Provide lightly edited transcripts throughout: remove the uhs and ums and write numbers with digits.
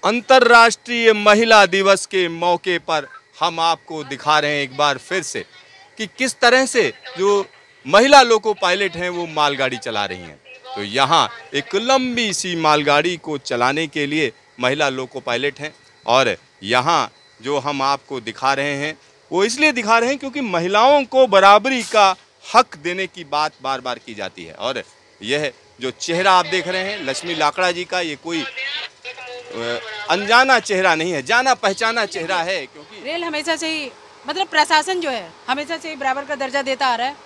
अंतर्राष्ट्रीय महिला दिवस के मौके पर हम आपको दिखा रहे हैं एक बार फिर से कि किस तरह से जो महिला लोको पायलट हैं वो मालगाड़ी चला रही हैं। तो यहाँ एक लंबी सी मालगाड़ी को चलाने के लिए महिला लोको पायलट हैं और यहाँ जो हम आपको दिखा रहे हैं वो इसलिए दिखा रहे हैं क्योंकि महिलाओं को बराबरी का हक देने की बात बार बार की जाती है। और यह जो चेहरा आप देख रहे हैं लक्ष्मी लाकड़ा जी का, ये कोई अनजाना चेहरा नहीं है, जाना पहचाना चेहरा है। क्योंकि रेल हमेशा से ही मतलब प्रशासन जो है हमेशा से ही बराबर का दर्जा देता आ रहा है,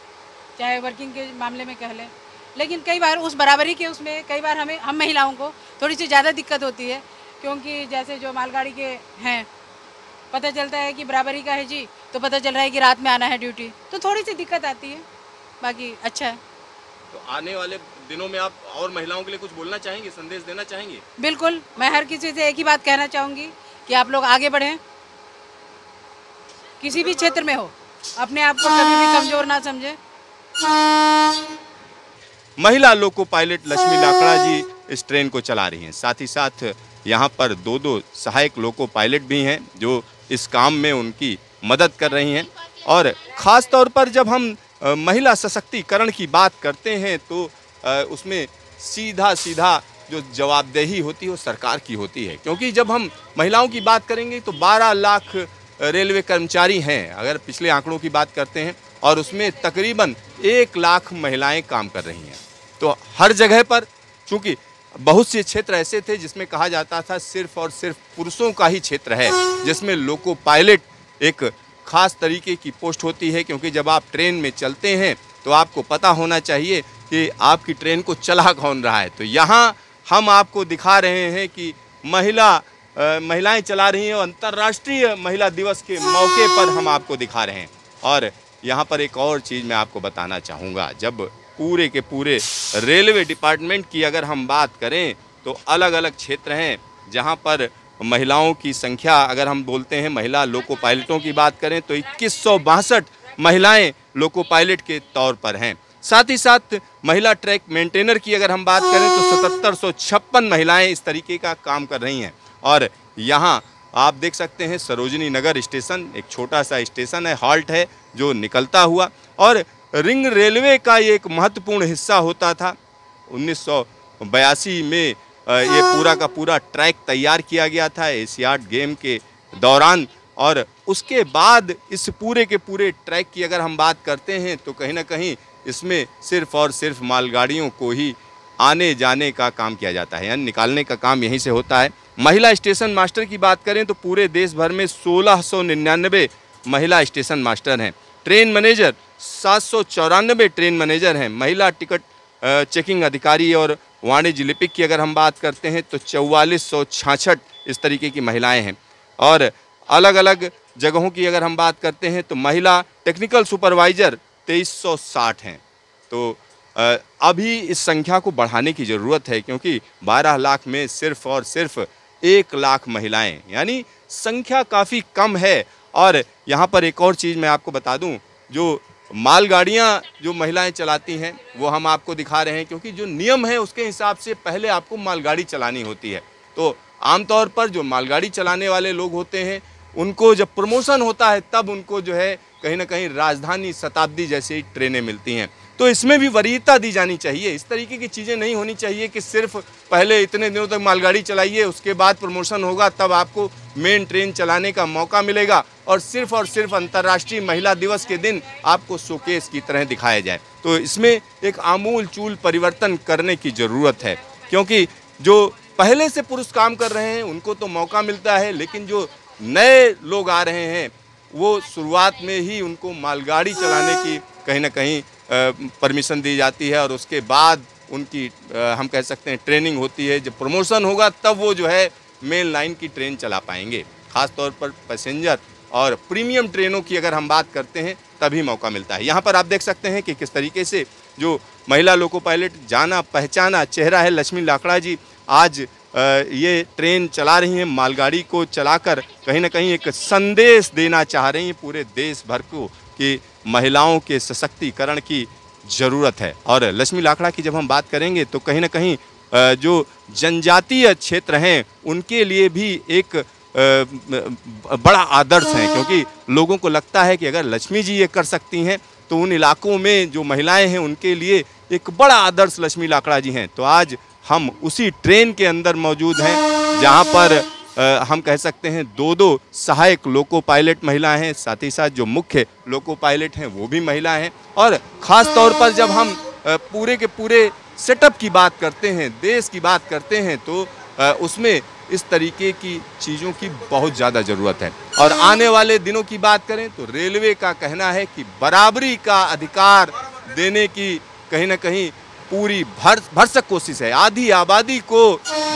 चाहे वर्किंग के मामले में कह लें। लेकिन कई बार उस बराबरी के उसमें कई बार हम महिलाओं को थोड़ी सी ज़्यादा दिक्कत होती है, क्योंकि जैसे जो मालगाड़ी के हैं पता चलता है कि बराबरी का है जी, तो पता चल रहा है कि रात में आना है ड्यूटी, तो थोड़ी सी दिक्कत आती है। बाकी अच्छा है। तो आने वाले दिनों में आप और महिलाओं के लिए कुछ बोलना चाहेंगे, संदेश देना चाहेंगे? बिल्कुल, मैं हर किसी से एक ही बात कहना चाहूँगी कि आप लोग आगे बढ़ें, किसी भी क्षेत्र में हो, अपने आप को कभी भी कमजोर ना समझे। महिला लोको पायलट लक्ष्मी लाकड़ा जी इस ट्रेन को चला रही हैं। साथ ही साथ यहाँ पर दो सहायक लोको पायलट भी हैं जो इस काम में उनकी मदद कर रही हैं। और ख़ास तौर पर जब हम महिला सशक्तिकरण की बात करते हैं तो उसमें सीधा जो जवाबदेही होती है वो सरकार की होती है, क्योंकि जब हम महिलाओं की बात करेंगे तो 12 लाख रेलवे कर्मचारी हैं अगर पिछले आंकड़ों की बात करते हैं, और उसमें तकरीबन 1 लाख महिलाएं काम कर रही हैं। तो हर जगह पर, चूँकि बहुत से क्षेत्र ऐसे थे जिसमें कहा जाता था सिर्फ और सिर्फ पुरुषों का ही क्षेत्र है, जिसमें लोको पायलट एक खास तरीके की पोस्ट होती है, क्योंकि जब आप ट्रेन में चलते हैं तो आपको पता होना चाहिए कि आपकी ट्रेन को चला कौन रहा है। तो यहाँ हम आपको दिखा रहे हैं कि महिलाएं चला रही हैं और अंतर्राष्ट्रीय महिला दिवस के मौके पर हम आपको दिखा रहे हैं। और यहाँ पर एक और चीज़ मैं आपको बताना चाहूँगा, जब पूरे के पूरे रेलवे डिपार्टमेंट की अगर हम बात करें तो अलग अलग क्षेत्र हैं जहाँ पर महिलाओं की संख्या, अगर हम बोलते हैं महिला लोको पायलटों की बात करें तो 2162 महिलाएं लोको पायलट के तौर पर हैं। साथ ही साथ महिला ट्रैक मेंटेनर की अगर हम बात करें तो 7756 महिलाएं इस तरीके का काम कर रही हैं। और यहाँ आप देख सकते हैं सरोजनी नगर स्टेशन एक छोटा सा स्टेशन है, हॉल्ट है जो निकलता हुआ, और रिंग रेलवे का ये एक महत्वपूर्ण हिस्सा होता था। 1982 में ये पूरा का पूरा ट्रैक तैयार किया गया था एशियाड गेम के दौरान, और उसके बाद इस पूरे के पूरे ट्रैक की अगर हम बात करते हैं तो कहीं ना कहीं इसमें सिर्फ और सिर्फ मालगाड़ियों को ही आने जाने का काम किया जाता है, यानी निकालने का काम यहीं से होता है। महिला स्टेशन मास्टर की बात करें तो पूरे देश भर में 1699 महिला स्टेशन मास्टर हैं। ट्रेन मैनेजर 794 ट्रेन मैनेजर हैं। महिला टिकट चेकिंग अधिकारी और वाणिज्य लिपिक की अगर हम बात करते हैं तो 4466 इस तरीके की महिलाएं हैं। और अलग अलग जगहों की अगर हम बात करते हैं तो महिला टेक्निकल सुपरवाइज़र 2360 हैं। तो अभी इस संख्या को बढ़ाने की ज़रूरत है, क्योंकि 12 लाख में सिर्फ और सिर्फ 1 लाख महिलाएं, यानी संख्या काफ़ी कम है। और यहाँ पर एक और चीज़ मैं आपको बता दूँ, जो मालगाड़ियाँ जो महिलाएं चलाती हैं वो हम आपको दिखा रहे हैं, क्योंकि जो नियम है उसके हिसाब से पहले आपको मालगाड़ी चलानी होती है। तो आमतौर पर जो मालगाड़ी चलाने वाले लोग होते हैं उनको जब प्रमोशन होता है तब उनको जो है कहीं ना कहीं राजधानी शताब्दी जैसी ट्रेनें मिलती हैं। तो इसमें भी वरीयता दी जानी चाहिए। इस तरीके की चीज़ें नहीं होनी चाहिए कि सिर्फ पहले इतने दिनों तक मालगाड़ी चलाइए, उसके बाद प्रमोशन होगा तब आपको मेन ट्रेन चलाने का मौका मिलेगा, और सिर्फ अंतर्राष्ट्रीय महिला दिवस के दिन आपको शोकेस की तरह दिखाया जाए। तो इसमें एक आमूल चूल परिवर्तन करने की ज़रूरत है, क्योंकि जो पहले से पुरुष काम कर रहे हैं उनको तो मौका मिलता है, लेकिन जो नए लोग आ रहे हैं वो शुरुआत में ही उनको मालगाड़ी चलाने की कहीं ना कहीं परमिशन दी जाती है, और उसके बाद उनकी हम कह सकते हैं ट्रेनिंग होती है। जब प्रमोशन होगा तब वो जो है मेन लाइन की ट्रेन चला पाएंगे। ख़ास तौर पर पैसेंजर और प्रीमियम ट्रेनों की अगर हम बात करते हैं तभी मौका मिलता है। यहाँ पर आप देख सकते हैं कि किस तरीके से जो महिला लोको पायलट जाना पहचाना चेहरा है लक्ष्मी लाकड़ा जी आज ये ट्रेन चला रही हैं। मालगाड़ी को चलाकर कहीं ना कहीं एक संदेश देना चाह रही हैं पूरे देश भर को कि महिलाओं के सशक्तिकरण की ज़रूरत है। और लक्ष्मी लाकड़ा की जब हम बात करेंगे तो कहीं ना कहीं जो जनजातीय क्षेत्र हैं उनके लिए भी एक बड़ा आदर्श है, क्योंकि लोगों को लगता है कि अगर लक्ष्मी जी ये कर सकती हैं तो उन इलाकों में जो महिलाएं हैं उनके लिए एक बड़ा आदर्श लक्ष्मी लाकड़ा जी हैं। तो आज हम उसी ट्रेन के अंदर मौजूद हैं जहां पर हम कह सकते हैं दो सहायक लोको पायलट महिला हैं, साथ ही साथ जो मुख्य लोको पायलट हैं वो भी महिला हैं। और ख़ास तौर पर जब हम पूरे के पूरे सेटअप की बात करते हैं, देश की बात करते हैं, तो उसमें इस तरीके की चीज़ों की बहुत ज़्यादा ज़रूरत है। और आने वाले दिनों की बात करें तो रेलवे का कहना है कि बराबरी का अधिकार देने की कहीं ना कहीं पूरी भरसक कोशिश है। आधी आबादी को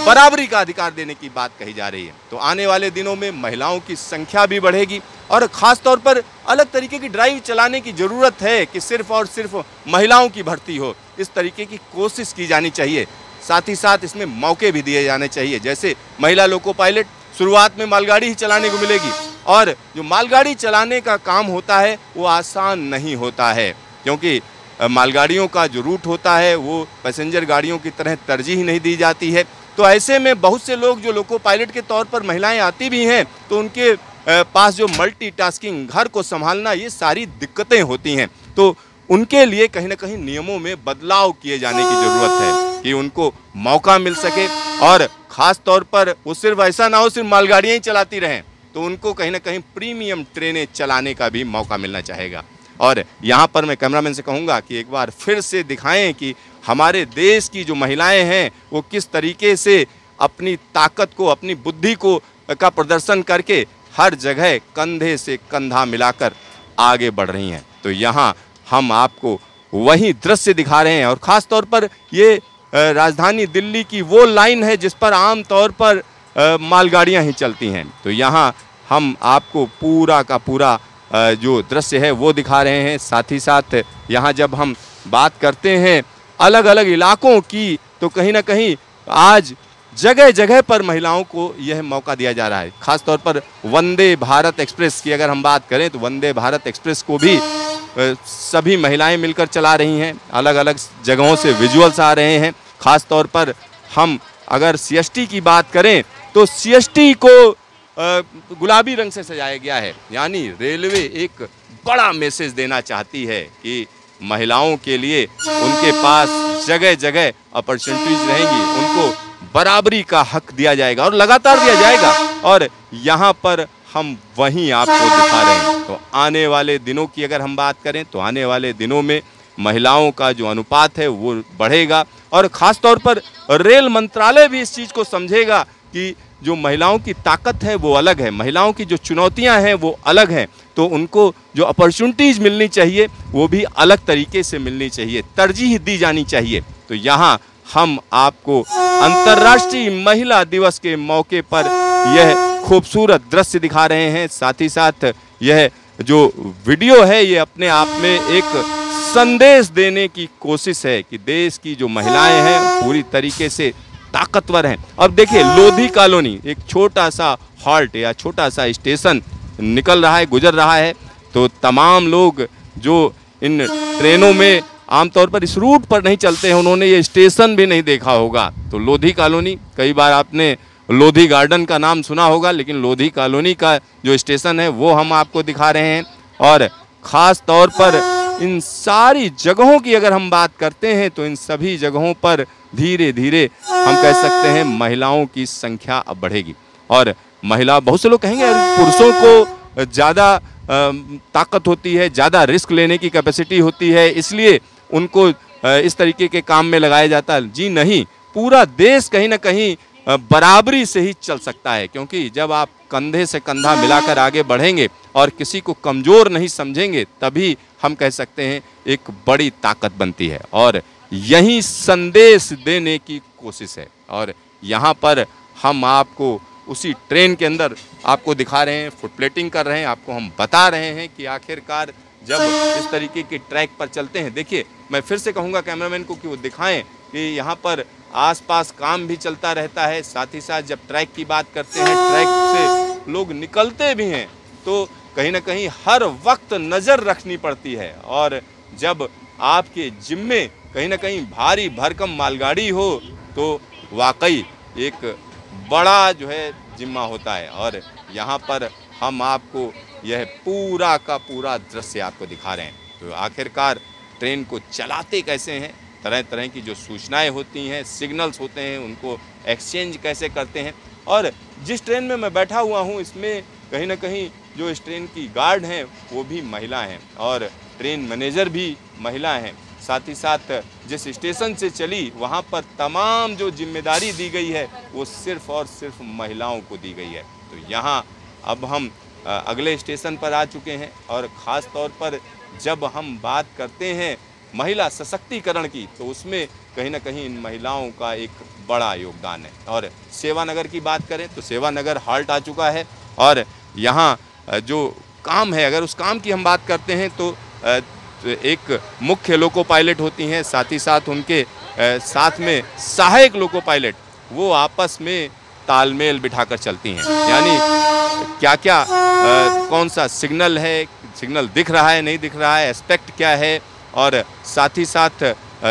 बराबरी का अधिकार देने की बात कही जा रही है। तो आने वाले दिनों में महिलाओं की संख्या भी बढ़ेगी और ख़ास तौर पर अलग तरीके की ड्राइव चलाने की ज़रूरत है कि सिर्फ और सिर्फ महिलाओं की भर्ती हो, इस तरीके की कोशिश की जानी चाहिए। साथ ही साथ इसमें मौके भी दिए जाने चाहिए। जैसे महिला लोको पायलट शुरुआत में मालगाड़ी ही चलाने को मिलेगी, और जो मालगाड़ी चलाने का काम होता है वो आसान नहीं होता है, क्योंकि मालगाड़ियों का जो रूट होता है वो पैसेंजर गाड़ियों की तरह तरजीह नहीं दी जाती है। तो ऐसे में बहुत से लोग जो लोको पायलट के तौर पर महिलाएं आती भी हैं तो उनके पास जो मल्टीटास्किंग, घर को संभालना, ये सारी दिक्कतें होती हैं। तो उनके लिए कहीं ना कहीं नियमों में बदलाव किए जाने की ज़रूरत है कि उनको मौका मिल सके, और ख़ास तौर पर वो सिर्फ ऐसा ना हो सिर्फ मालगाड़ियाँ ही चलाती रहें, तो उनको कहीं ना कहीं प्रीमियम ट्रेनें चलाने का भी मौका मिलना चाहेगा। और यहाँ पर मैं कैमरामैन से कहूँगा कि एक बार फिर से दिखाएं कि हमारे देश की जो महिलाएं हैं वो किस तरीके से अपनी ताकत को, अपनी बुद्धि को का प्रदर्शन करके हर जगह कंधे से कंधा मिलाकर आगे बढ़ रही हैं। तो यहाँ हम आपको वही दृश्य दिखा रहे हैं, और ख़ास तौर पर ये राजधानी दिल्ली की वो लाइन है जिस पर आम तौर पर मालगाड़ियाँ ही चलती हैं। तो यहाँ हम आपको पूरा का पूरा जो दृश्य है वो दिखा रहे हैं। साथ ही साथ यहाँ जब हम बात करते हैं अलग अलग इलाकों की, तो कहीं ना कहीं आज जगह जगह पर महिलाओं को यह मौका दिया जा रहा है। खास तौर पर वंदे भारत एक्सप्रेस की अगर हम बात करें तो वंदे भारत एक्सप्रेस को भी सभी महिलाएं मिलकर चला रही हैं। अलग अलग जगहों से विजुअल्स आ रहे हैं। खास तौर पर हम अगर CST की बात करें तो CST को गुलाबी रंग से सजाया गया है, यानी रेलवे एक बड़ा मैसेज देना चाहती है कि महिलाओं के लिए उनके पास जगह जगह अपॉर्चुनिटीज रहेंगी, उनको बराबरी का हक दिया जाएगा और लगातार दिया जाएगा। और यहाँ पर हम वहीं आपको दिखा रहे हैं। तो आने वाले दिनों की अगर हम बात करें तो आने वाले दिनों में महिलाओं का जो अनुपात है वो बढ़ेगा, और ख़ास तौर पर रेल मंत्रालय भी इस चीज़ को समझेगा कि जो महिलाओं की ताकत है वो अलग है, महिलाओं की जो चुनौतियां हैं वो अलग हैं, तो उनको जो अपॉर्चुनिटीज़ मिलनी चाहिए वो भी अलग तरीके से मिलनी चाहिए, तरजीह दी जानी चाहिए। तो यहाँ हम आपको अंतर्राष्ट्रीय महिला दिवस के मौके पर यह खूबसूरत दृश्य दिखा रहे हैं। साथ ही साथ यह जो वीडियो है ये अपने आप में एक संदेश देने की कोशिश है कि देश की जो महिलाएं हैं पूरी तरीके से ताकतवर हैं। अब देखिए लोधी कॉलोनी, एक छोटा सा हॉल्ट या छोटा सा स्टेशन निकल रहा है, गुजर रहा है, तो तमाम लोग जो इन ट्रेनों में आमतौर पर इस रूट पर नहीं चलते हैं उन्होंने ये स्टेशन भी नहीं देखा होगा। तो लोधी कॉलोनी, कई बार आपने लोधी गार्डन का नाम सुना होगा, लेकिन लोधी कॉलोनी का जो स्टेशन है वो हम आपको दिखा रहे हैं। और ख़ास तौर पर इन सारी जगहों की अगर हम बात करते हैं तो इन सभी जगहों पर धीरे धीरे हम कह सकते हैं महिलाओं की संख्या अब बढ़ेगी। और महिला, बहुत से लोग कहेंगे पुरुषों को ज़्यादा ताकत होती है, ज़्यादा रिस्क लेने की कैपेसिटी होती है, इसलिए उनको इस तरीके के काम में लगाया जाता है। जी नहीं, पूरा देश कहीं ना कहीं बराबरी से ही चल सकता है, क्योंकि जब आप कंधे से कंधा मिलाकर आगे बढ़ेंगे और किसी को कमज़ोर नहीं समझेंगे तभी हम कह सकते हैं एक बड़ी ताकत बनती है। और यही संदेश देने की कोशिश है। और यहाँ पर हम आपको उसी ट्रेन के अंदर आपको दिखा रहे हैं, फुट प्लेटिंग कर रहे हैं, आपको हम बता रहे हैं कि आखिरकार जब इस तरीके के ट्रैक पर चलते हैं, देखिए मैं फिर से कहूँगा कैमरामैन को कि वो दिखाएं कि यहाँ पर आसपास काम भी चलता रहता है। साथ ही साथ जब ट्रैक की बात करते हैं, ट्रैक से लोग निकलते भी हैं, तो कहीं ना कहीं हर वक्त नज़र रखनी पड़ती है। और जब आपके जिम्मे कहीं ना कहीं भारी भरकम मालगाड़ी हो तो वाकई एक बड़ा जो है जिम्मा होता है। और यहाँ पर हम आपको यह पूरा का पूरा दृश्य आपको दिखा रहे हैं। तो आखिरकार ट्रेन को चलाते कैसे हैं, तरह तरह की जो सूचनाएं होती हैं, सिग्नल्स होते हैं, उनको एक्सचेंज कैसे करते हैं। और जिस ट्रेन में मैं बैठा हुआ हूँ इसमें कहीं ना कहीं जो इस ट्रेन की गार्ड हैं वो भी महिला हैं और ट्रेन मैनेजर भी महिला हैं। साथ ही साथ जिस स्टेशन से चली वहाँ पर तमाम जो जिम्मेदारी दी गई है वो सिर्फ और सिर्फ महिलाओं को दी गई है। तो यहाँ अब हम अगले स्टेशन पर आ चुके हैं और ख़ास तौर पर जब हम बात करते हैं महिला सशक्तिकरण की तो उसमें कहीं ना कहीं इन महिलाओं का एक बड़ा योगदान है। और सेवानगर की बात करें तो सेवानगर हाल्ट आ चुका है और यहाँ जो काम है, अगर उस काम की हम बात करते हैं तो एक मुख्य लोको पायलट होती हैं, साथ ही साथ उनके साथ में सहायक लोको पायलट वो आपस में तालमेल बिठाकर चलती हैं। यानी क्या क्या कौन सा सिग्नल है, सिग्नल दिख रहा है नहीं दिख रहा है, एस्पेक्ट क्या है, और साथ ही साथ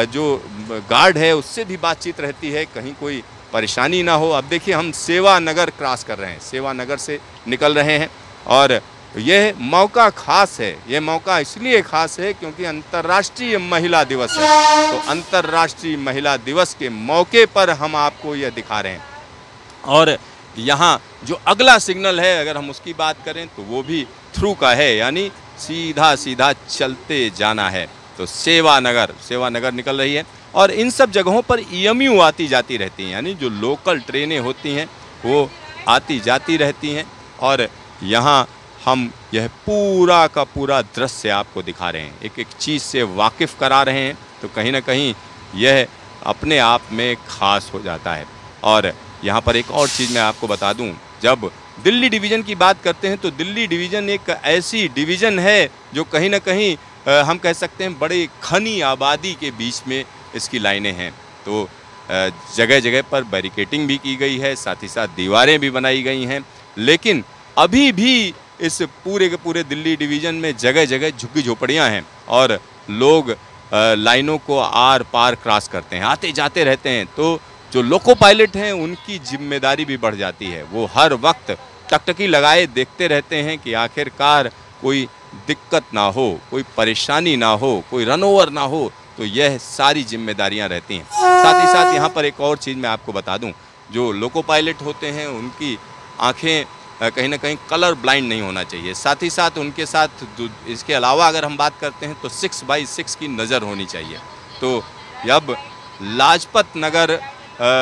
जो गार्ड है उससे भी बातचीत रहती है, कहीं कोई परेशानी ना हो। अब देखिए हम सेवानगर क्रॉस कर रहे हैं, सेवानगर से निकल रहे हैं और यह मौका खास है। यह मौका इसलिए खास है क्योंकि अंतर्राष्ट्रीय महिला दिवस है। तो अंतर्राष्ट्रीय महिला दिवस के मौके पर हम आपको यह दिखा रहे हैं। और यहाँ जो अगला सिग्नल है अगर हम उसकी बात करें तो वो भी थ्रू का है, यानी सीधा सीधा चलते जाना है। तो सेवानगर निकल रही है और इन सब जगहों पर EMU आती जाती रहती हैं, यानी जो लोकल ट्रेनें होती हैं वो आती जाती रहती हैं। और यहाँ हम यह पूरा का पूरा दृश्य आपको दिखा रहे हैं, एक एक चीज़ से वाकिफ़ करा रहे हैं। तो कहीं ना कहीं यह अपने आप में ख़ास हो जाता है। और यहाँ पर एक और चीज़ मैं आपको बता दूँ, जब दिल्ली डिवीज़न की बात करते हैं तो दिल्ली डिवीज़न एक ऐसी डिवीज़न है जो कहीं ना कहीं हम कह सकते हैं बड़े घनी आबादी के बीच में इसकी लाइनें हैं। तो जगह जगह पर बैरिकेटिंग भी की गई है, साथ ही साथ दीवारें भी बनाई गई हैं, लेकिन अभी भी इस पूरे के पूरे दिल्ली डिवीज़न में जगह जगह झुग्गी झोपड़ियाँ हैं और लोग लाइनों को आर पार क्रॉस करते हैं, आते जाते रहते हैं। तो जो लोको पायलट हैं उनकी जिम्मेदारी भी बढ़ जाती है, वो हर वक्त टकटकी लगाए देखते रहते हैं कि आखिरकार कोई दिक्कत ना हो, कोई परेशानी ना हो, कोई रनओवर ना हो। तो यह सारी जिम्मेदारियां रहती हैं। साथ ही साथ यहाँ पर एक और चीज़ मैं आपको बता दूं, जो लोको पायलट होते हैं उनकी आंखें कहीं ना कहीं कलर ब्लाइंड नहीं होना चाहिए। साथ ही साथ उनके साथ इसके अलावा अगर हम बात करते हैं तो 6x6 की नज़र होनी चाहिए। तो अब लाजपत नगर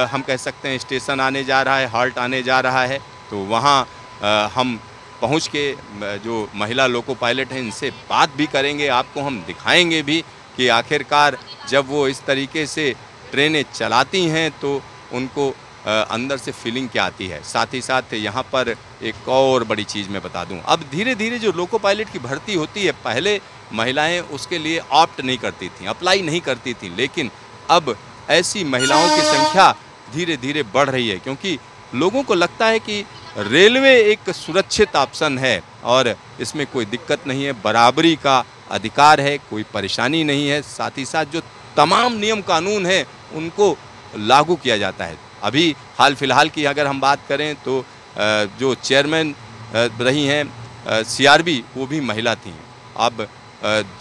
हम कह सकते हैं स्टेशन आने जा रहा है, हाल्ट आने जा रहा है। तो वहाँ हम पहुँच के जो महिला लोको पायलट हैं इनसे बात भी करेंगे, आपको हम दिखाएंगे भी कि आखिरकार जब वो इस तरीके से ट्रेनें चलाती हैं तो उनको अंदर से फीलिंग क्या आती है। साथ ही साथ यहाँ पर एक और बड़ी चीज़ मैं बता दूँ, अब धीरे धीरे जो लोको पायलट की भर्ती होती है, पहले महिलाएं उसके लिए ऑप्ट नहीं करती थीं, अप्लाई नहीं करती थीं, लेकिन अब ऐसी महिलाओं की संख्या धीरे धीरे बढ़ रही है क्योंकि लोगों को लगता है कि रेलवे एक सुरक्षित ऑप्शन है और इसमें कोई दिक्कत नहीं है, बराबरी का अधिकार है, कोई परेशानी नहीं है। साथ ही साथ जो तमाम नियम कानून हैं उनको लागू किया जाता है। अभी हाल फिलहाल की अगर हम बात करें तो जो चेयरमैन रही हैं CRB वो भी महिला थी। अब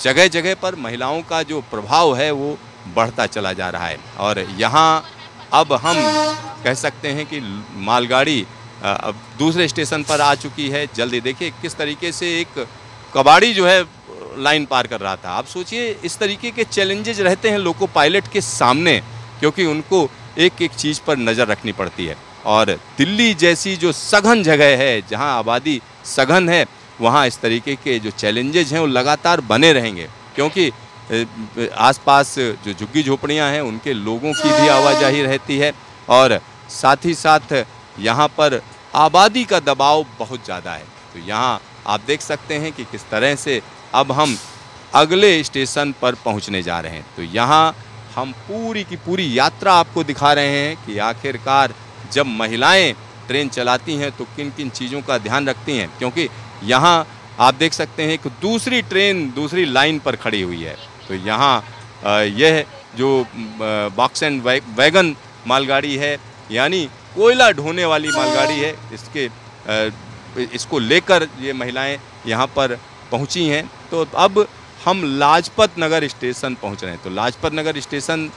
जगह जगह पर महिलाओं का जो प्रभाव है वो बढ़ता चला जा रहा है। और यहाँ अब हम कह सकते हैं कि मालगाड़ी अब दूसरे स्टेशन पर आ चुकी है। जल्दी देखिए किस तरीके से एक कबाड़ी जो है लाइन पार कर रहा था। आप सोचिए इस तरीके के चैलेंजेस रहते हैं लोको पायलट के सामने क्योंकि उनको एक एक चीज़ पर नज़र रखनी पड़ती है। और दिल्ली जैसी जो सघन जगह है, जहां आबादी सघन है, वहां इस तरीके के जो चैलेंजेस हैं वो लगातार बने रहेंगे क्योंकि आसपास जो झुग्गी झोपड़ियां हैं उनके लोगों की भी आवाजाही रहती है और साथ ही साथ यहाँ पर आबादी का दबाव बहुत ज़्यादा है। तो यहाँ आप देख सकते हैं कि किस तरह से अब हम अगले स्टेशन पर पहुँचने जा रहे हैं। तो यहाँ हम पूरी की पूरी यात्रा आपको दिखा रहे हैं कि आखिरकार जब महिलाएं ट्रेन चलाती हैं तो किन किन चीज़ों का ध्यान रखती हैं, क्योंकि यहाँ आप देख सकते हैं कि दूसरी ट्रेन दूसरी लाइन पर खड़ी हुई है। तो यहाँ यह जो बॉक्स एंड वैगन मालगाड़ी है, यानी कोयला ढोने वाली मालगाड़ी है। इसको लेकर ये महिलाएं यहाँ पर पहुँची हैं। तो अब हम लाजपत नगर स्टेशन पहुँच रहे हैं। तो लाजपत नगर स्टेशन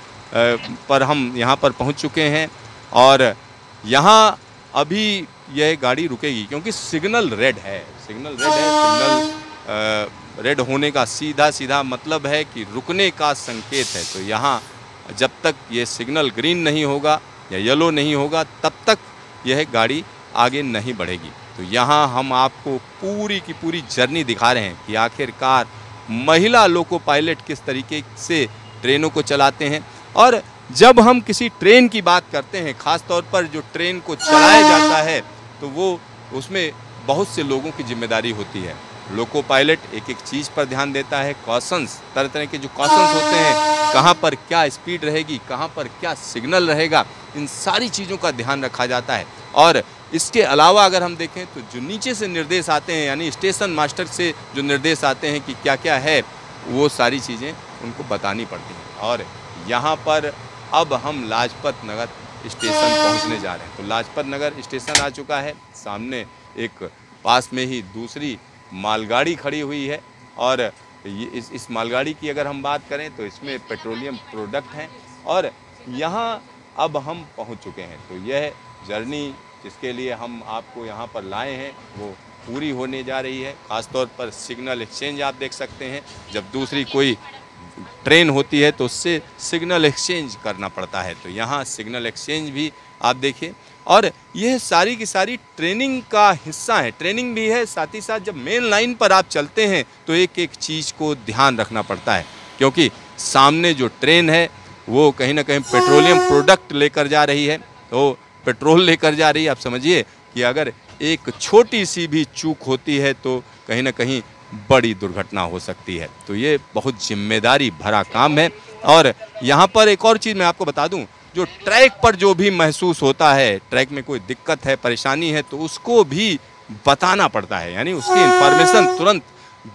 पर हम यहाँ पर पहुँच चुके हैं और यहाँ अभी यह गाड़ी रुकेगी क्योंकि सिग्नल रेड है। सिग्नल रेड होने का सीधा मतलब है कि रुकने का संकेत है। तो यहाँ जब तक ये सिग्नल ग्रीन नहीं होगा या येलो नहीं होगा तब तक यह गाड़ी आगे नहीं बढ़ेगी। तो यहाँ हम आपको पूरी की पूरी जर्नी दिखा रहे हैं कि आखिरकार महिला लोको पायलट किस तरीके से ट्रेनों को चलाते हैं। और जब हम किसी ट्रेन की बात करते हैं, ख़ास तौर पर जो ट्रेन को चलाया जाता है, तो वो उसमें बहुत से लोगों की जिम्मेदारी होती है। लोको पायलट एक एक चीज़ पर ध्यान देता है। कॉशंस, तरह तरह के जो कॉशंस होते हैं, कहाँ पर क्या स्पीड रहेगी, कहाँ पर क्या सिग्नल रहेगा, इन सारी चीज़ों का ध्यान रखा जाता है। और इसके अलावा अगर हम देखें तो जो नीचे से निर्देश आते हैं, यानी स्टेशन मास्टर से जो निर्देश आते हैं कि क्या क्या है, वो सारी चीज़ें उनको बतानी पड़ती हैं। और यहाँ पर अब हम लाजपत नगर स्टेशन पहुँचने जा रहे हैं। तो लाजपत नगर स्टेशन आ चुका है। सामने एक पास में ही दूसरी मालगाड़ी खड़ी हुई है और ये इस मालगाड़ी की अगर हम बात करें तो इसमें पेट्रोलियम प्रोडक्ट हैं और यहाँ अब हम पहुँच चुके हैं। तो यह जर्नी जिसके लिए हम आपको यहाँ पर लाए हैं वो पूरी होने जा रही है। ख़ास तौर पर सिग्नल एक्सचेंज आप देख सकते हैं। जब दूसरी कोई ट्रेन होती है तो उससे सिग्नल एक्सचेंज करना पड़ता है। तो यहाँ सिग्नल एक्सचेंज भी आप देखिए और यह सारी की सारी ट्रेनिंग का हिस्सा है। ट्रेनिंग भी है, साथ ही साथ जब मेन लाइन पर आप चलते हैं तो एक एक चीज़ को ध्यान रखना पड़ता है, क्योंकि सामने जो ट्रेन है वो कहीं ना कहीं पेट्रोलियम प्रोडक्ट लेकर जा रही है। तो पेट्रोल लेकर जा रही है। आप समझिए कि अगर एक छोटी सी भी चूक होती है तो कहीं ना कहीं बड़ी दुर्घटना हो सकती है। तो ये बहुत जिम्मेदारी भरा काम है। और यहाँ पर एक और चीज़ मैं आपको बता दूँ, जो ट्रैक पर जो भी महसूस होता है, ट्रैक में कोई दिक्कत है, परेशानी है, तो उसको भी बताना पड़ता है। यानी उसकी इन्फॉर्मेशन तुरंत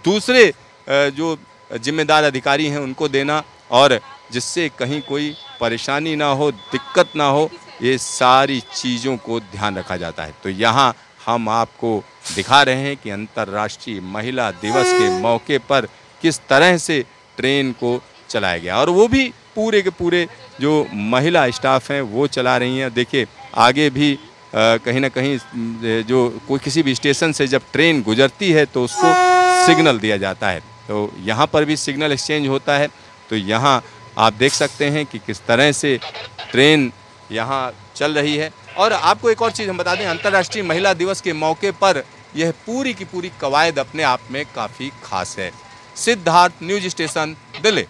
दूसरे जो जिम्मेदार अधिकारी हैं उनको देना, और जिससे कहीं कोई परेशानी ना हो, दिक्कत ना हो, ये सारी चीज़ों को ध्यान रखा जाता है। तो यहाँ हम आपको दिखा रहे हैं कि अंतर्राष्ट्रीय महिला दिवस के मौके पर किस तरह से ट्रेन को चलाया गया, और वो भी पूरे के पूरे जो महिला स्टाफ हैं वो चला रही हैं। देखिए आगे भी कहीं ना कहीं जो कोई किसी भी स्टेशन से जब ट्रेन गुजरती है तो उसको सिग्नल दिया जाता है। तो यहाँ पर भी सिग्नल एक्सचेंज होता है। तो यहाँ आप देख सकते हैं कि किस तरह से ट्रेन यहाँ चल रही है। और आपको एक और चीज़ हम बता दें, अंतर्राष्ट्रीय महिला दिवस के मौके पर यह पूरी की पूरी कवायद अपने आप में काफ़ी खास है। Siddharth, news station, Delhi.